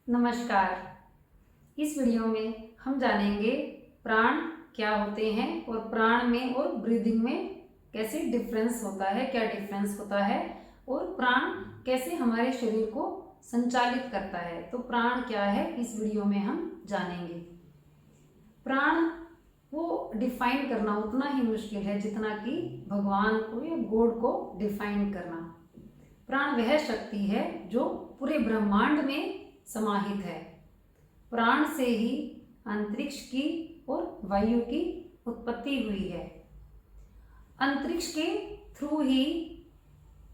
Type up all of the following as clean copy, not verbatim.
नमस्कार। इस वीडियो में हम जानेंगे प्राण क्या होते हैं और प्राण में और ब्रीदिंग में कैसे डिफरेंस होता है, क्या डिफरेंस होता है और प्राण कैसे हमारे शरीर को संचालित करता है। तो प्राण क्या है इस वीडियो में हम जानेंगे। प्राण को डिफाइन करना उतना ही मुश्किल है जितना कि भगवान को या गॉड को डिफाइन करना। प्राण वह शक्ति है जो पूरे ब्रह्मांड में समाहित है। प्राण से ही अंतरिक्ष की और वायु की उत्पत्ति हुई है। अंतरिक्ष के थ्रू ही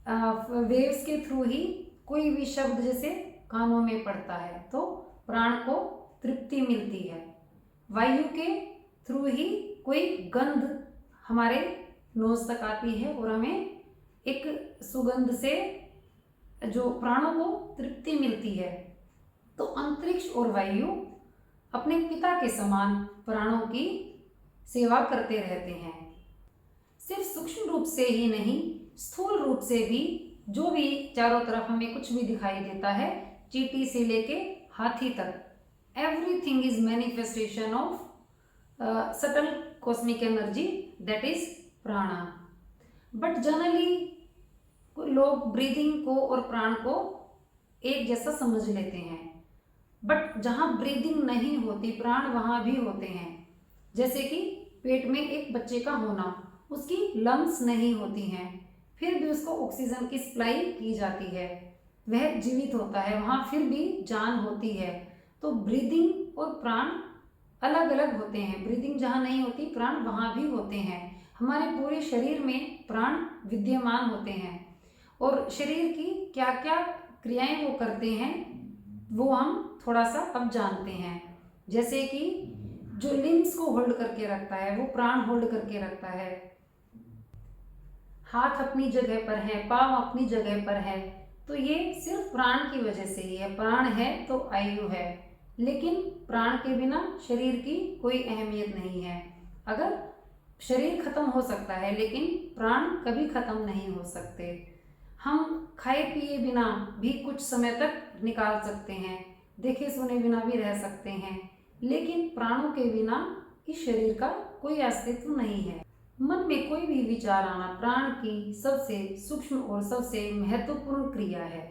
वेव्स के थ्रू ही कोई भी शब्द जैसे कानों में पड़ता है तो प्राण को तृप्ति मिलती है। वायु के थ्रू ही कोई गंध हमारे नोज तक आती है और हमें एक सुगंध से जो प्राणों को तृप्ति मिलती है। तो अंतरिक्ष और वायु अपने पिता के समान प्राणों की सेवा करते रहते हैं। सिर्फ सूक्ष्म रूप से ही नहीं, स्थूल रूप से भी जो भी चारों तरफ हमें कुछ भी दिखाई देता है, चींटी से लेके हाथी तक, everything is manifestation of subtle cosmic energy, that is प्राणा। बट जनरली लोग ब्रीदिंग को और प्राण को एक जैसा समझ लेते हैं। बट जहाँ ब्रीदिंग नहीं होती प्राण वहाँ भी होते हैं। जैसे कि पेट में एक बच्चे का होना, उसकी लंग्स नहीं होती हैं, फिर भी उसको ऑक्सीजन की सप्लाई की जाती है, वह जीवित होता है, वहाँ फिर भी जान होती है। तो ब्रीदिंग और प्राण अलग अलग होते हैं। ब्रीदिंग जहाँ नहीं होती प्राण वहाँ भी होते हैं। हमारे पूरे शरीर में प्राण विद्यमान होते हैं और शरीर की क्या क्या क्रियाएं वो करते हैं वो हम थोड़ा सा अब जानते हैं। जैसे कि जो लिम्स को होल्ड करके रखता है वो प्राण होल्ड करके रखता है। हाथ अपनी जगह पर है, पाँव अपनी जगह पर है, तो ये सिर्फ प्राण की वजह से ही है। प्राण है तो आयु है, लेकिन प्राण के बिना शरीर की कोई अहमियत नहीं है। अगर शरीर खत्म हो सकता है लेकिन प्राण कभी खत्म नहीं हो सकते। हम खाए पिए बिना भी कुछ समय तक निकाल सकते हैं, देखे सुने बिना भी रह सकते हैं, लेकिन प्राणों के बिना इस शरीर का कोई अस्तित्व नहीं है। मन में कोई भी विचार आना प्राण की सबसे सूक्ष्म और सबसे महत्वपूर्ण क्रिया है।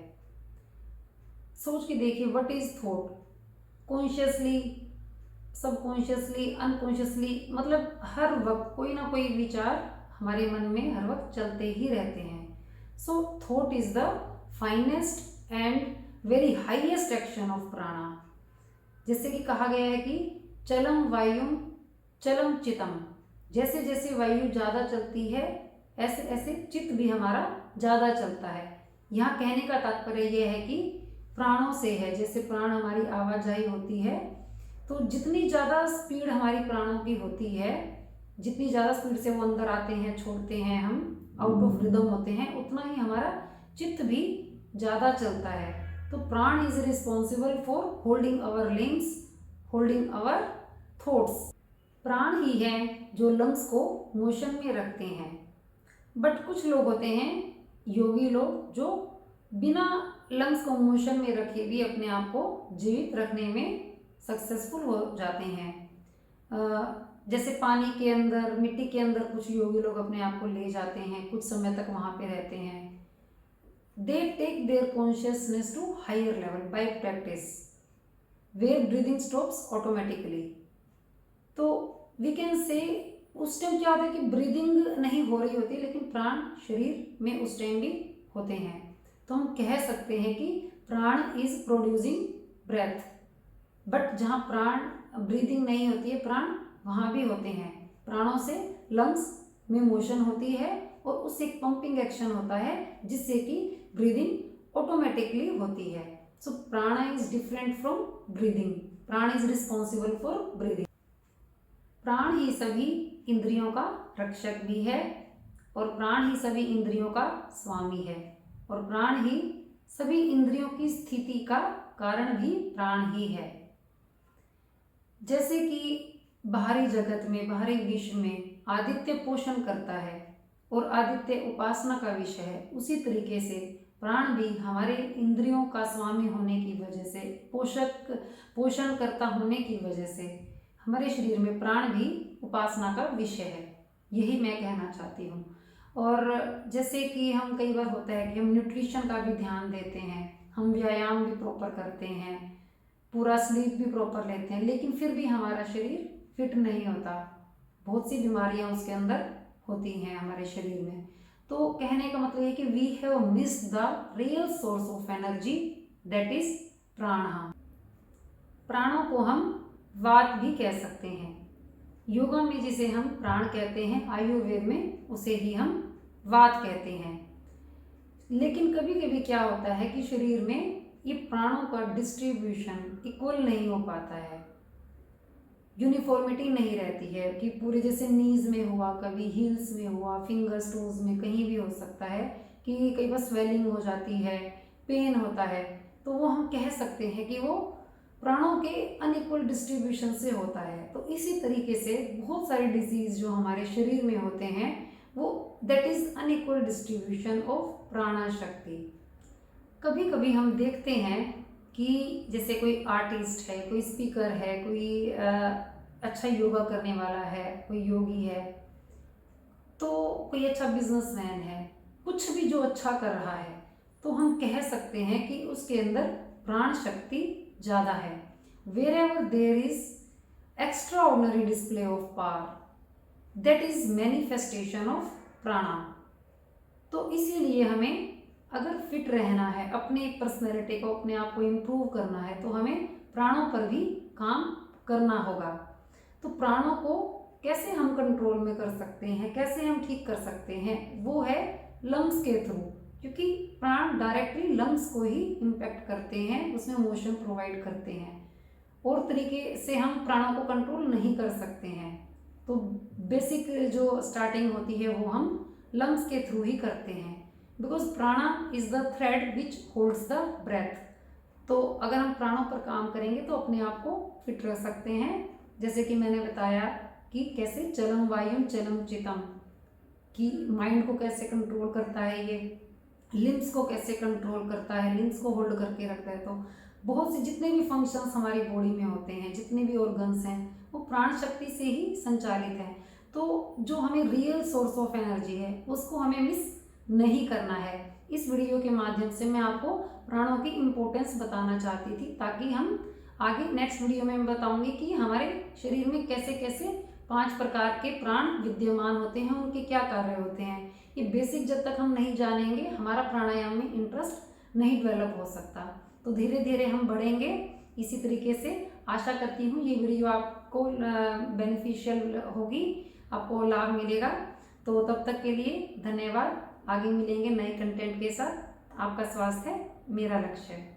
सोच के देखिए, what is thought? Consciously, subconsciously, unconsciously, मतलब हर वक्त कोई ना कोई विचार हमारे मन में हर वक्त चलते ही रहते हैं। So thought is the finest and very highest action of prana। जैसे कि कहा गया है कि चलम वायुम चलम चितम, जैसे जैसे वायु ज़्यादा चलती है ऐसे ऐसे चित्त भी हमारा ज़्यादा चलता है। यहाँ कहने का तात्पर्य यह है कि प्राणों से है, जैसे प्राण हमारी आवाजाही होती है, तो जितनी ज़्यादा स्पीड हमारी प्राणों की होती है, जितनी ज़्यादा स्पीड से वो अंदर आते हैं, छोड़ते हैं, हम आउट ऑफ रिदम होते हैं, उतना ही हमारा चित्त भी ज़्यादा चलता है। तो prana is responsible for holding our limbs, holding our thoughts. प्राण ही है जो लंग्स को मोशन में रखते हैं। बट कुछ लोग होते हैं, योगी लोग, जो बिना लंग्स को मोशन में रखे भी अपने आप को जीवित रखने में सक्सेसफुल हो जाते हैं। जैसे पानी के अंदर, मिट्टी के अंदर कुछ योगी लोग अपने आप को ले जाते हैं, कुछ समय तक वहाँ पे रहते हैं। They take their consciousness to higher level by practice, where breathing stops automatically. तो वी कैन से उस टाइम क्या होता है कि ब्रीदिंग नहीं हो रही होती, लेकिन प्राण शरीर में उस टाइम भी होते हैं। तो हम कह सकते हैं कि प्राण इज प्रोड्यूसिंग ब्रेथ। बट जहाँ प्राण ब्रीदिंग नहीं होती है, प्राण वहाँ भी होते हैं। प्राणों से लंग्स में मोशन होती है और उससे एक पंपिंग एक्शन होता है जिससे कि ब्रीदिंग ऑटोमेटिकली होती है। सो प्राणा इज डिफरेंट फ्रॉम ब्रीदिंग। प्राण इज रिस्पॉन्सिबल फॉर ब्रीदिंग। प्राण ही सभी इंद्रियों का रक्षक भी है और प्राण ही सभी इंद्रियों का स्वामी है और प्राण ही सभी इंद्रियों की स्थिति का कारण भी प्राण ही है। जैसे कि बाहरी जगत में, बाहरी विश्व में आदित्य पोषण करता है और आदित्य उपासना का विषय है, उसी तरीके से प्राण भी हमारे इंद्रियों का स्वामी होने की वजह से पोषण करता होने की वजह से हमारे शरीर में प्राण भी उपासना का विषय है, यही मैं कहना चाहती हूँ। और जैसे कि हम कई बार होता है कि हम न्यूट्रिशन का भी ध्यान देते हैं, हम व्यायाम भी प्रॉपर करते हैं, पूरा स्लीप भी प्रॉपर लेते हैं, लेकिन फिर भी हमारा शरीर फिट नहीं होता, बहुत सी बीमारियां उसके अंदर होती हैं हमारे शरीर में। तो कहने का मतलब ये कि we have missed the real source of energy, that is prana. प्राणों को हम वात भी कह सकते हैं। योगा में जिसे हम प्राण कहते हैं, आयुर्वेद में उसे ही हम वात कहते हैं। लेकिन कभी कभी क्या होता है कि शरीर में ये प्राणों का डिस्ट्रीब्यूशन इक्वल नहीं हो पाता है, यूनिफॉर्मिटी नहीं रहती है कि पूरे जैसे नीज में हुआ, कभी हील्स में हुआ, फिंगर्स टोज में, कहीं भी हो सकता है कि कई बार स्वेलिंग हो जाती है, पेन होता है, तो वो हम कह सकते हैं कि वो प्राणों के अनइक्वल डिस्ट्रीब्यूशन से होता है। तो इसी तरीके से बहुत सारे डिजीज जो हमारे शरीर में होते हैं वो that is unequal distribution of प्राणा शक्ति। कभी कभी हम देखते हैं कि जैसे कोई आर्टिस्ट है, कोई स्पीकर है, कोई अच्छा योगा करने वाला है, कोई योगी है, तो कोई अच्छा बिजनेसमैन है, कुछ भी जो अच्छा कर रहा है, तो हम कह सकते हैं कि उसके अंदर प्राण शक्ति ज़्यादा है। Where there is extraordinary display of power, that is manifestation of prana. तो इसीलिए हमें अगर फिट रहना है, अपनी पर्सनैलिटी को, अपने आप को इम्प्रूव करना है, तो हमें प्राणों पर भी काम करना होगा। तो प्राणों को कैसे हम कंट्रोल में कर सकते हैं, कैसे हम ठीक कर सकते हैं, वो है लंग्स के थ्रू, क्योंकि प्राण डायरेक्टली लंग्स को ही इम्पैक्ट करते हैं, उसमें मोशन प्रोवाइड करते हैं। और तरीके से हम प्राणों को कंट्रोल नहीं कर सकते हैं। तो बेसिक जो स्टार्टिंग होती है वो हम लंग्स के थ्रू ही करते हैं, because prana is the thread which holds the breath. तो अगर हम प्राणों पर काम करेंगे तो अपने आप को फिट रख सकते हैं। जैसे कि मैंने बताया कि कैसे चलम वायुम चलम चितम, कि माइंड को कैसे कंट्रोल करता है, ये लिम्स को कैसे कंट्रोल करता है, लिम्स को होल्ड करके रखता है। तो बहुत से जितने भी फंक्शंस हमारी बॉडी में होते हैं, जितने भी ऑर्गन्स हैं, वो प्राण शक्ति से ही संचालित हैं। तो जो हमें रियल सोर्स ऑफ एनर्जी है उसको हमें मिस नहीं करना है। इस वीडियो के माध्यम से मैं आपको प्राणों की इम्पोर्टेंस बताना चाहती थी, ताकि हम आगे नेक्स्ट वीडियो में बताऊंगी कि हमारे शरीर में कैसे कैसे 5 प्रकार के प्राण विद्यमान होते हैं, उनके क्या कार्य होते हैं। ये बेसिक जब तक हम नहीं जानेंगे, हमारा प्राणायाम में इंटरेस्ट नहीं डेवलप हो सकता। तो धीरे धीरे हम बढ़ेंगे इसी तरीके से। आशा करती हूँ ये वीडियो आपको बेनिफिशियल होगी, आपको लाभ मिलेगा। तो तब तक के लिए धन्यवाद। आगे मिलेंगे नए कंटेंट के साथ। आपका स्वास्थ्य मेरा लक्ष्य है।